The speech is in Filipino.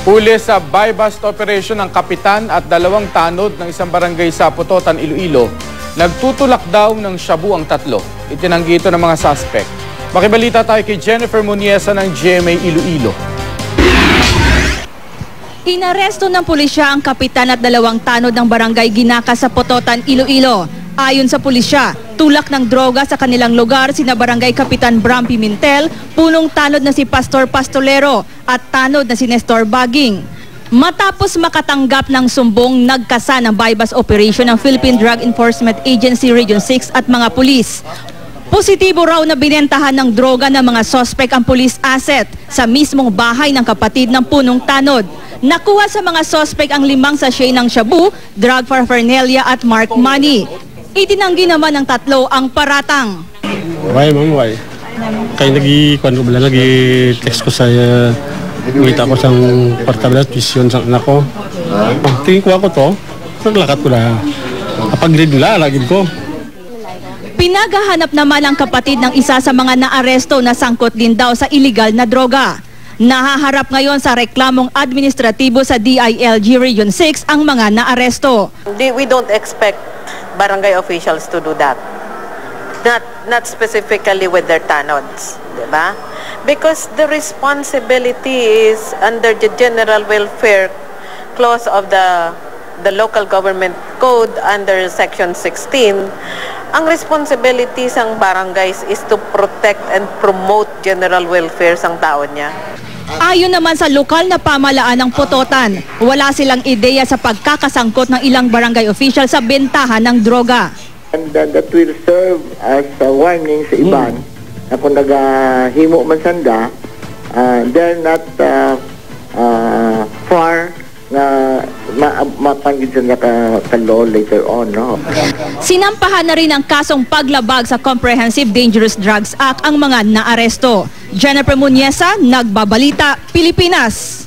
Huli sa buy-bust operation ng kapitan at 2 tanod ng isang barangay sa Putotan, Iloilo. Nagtutulak daw ng shabu ang 3. Itinanggi ito ng mga suspect. Makibalita tayo kay Jennifer Muniesa ng GMA Iloilo. Inaresto ng pulisya ang kapitan at 2 tanod ng barangay Ginaka sa Putotan, Iloilo. Ayon sa pulisya, tulak ng droga sa kanilang lugar sina Barangay Kapitan Bram Pimentel, punong tanod na si Pastor Pastolero at tanod na si Nestor Baging. Matapos makatanggap ng sumbong, nagkasa ng buy-bust operation ng Philippine Drug Enforcement Agency Region 6 at mga pulis. Positibo raw na binentahan ng droga ng mga sospek ang police asset sa mismong bahay ng kapatid ng punong tanod. Nakuha sa mga sospek ang 5 sachet ng shabu, drug paraphernalia at mark money. Itinanggi naman ng 3 ang paratang. Why, ma'am, why? Kaya nag-text ko sa ngita ko sa portable at vision sa anak ko. Tingin ko ako to, naglakat ko na. Kapag-grade nila, lagid ko. Pinagahanap naman ang kapatid ng isa sa mga naaresto na sangkot din daw sa illegal na droga. Nahaharap ngayon sa reklamong administratibo sa DILG Region 6 ang mga naaresto. We don't expect barangay officials to do that. Not specifically with their tanods, diba? Because the responsibility is under the general welfare clause of the local government code under section 16. Ang responsibility sang barangays is to protect and promote general welfare sang tao niya. Ayon naman sa lokal na pamalaan ng Putotan, wala silang ideya sa pagkakasangkot ng ilang barangay official sa bentahan ng droga. And that will serve as a warning sa iban na kung naghimo man sanda, they're not far na mapanggit sa ka-law later on. No? Sinampahan na rin ang kasong paglabag sa Comprehensive Dangerous Drugs Act ang mga naaresto. Jennifer Muniesa, Nagbabalita, Pilipinas.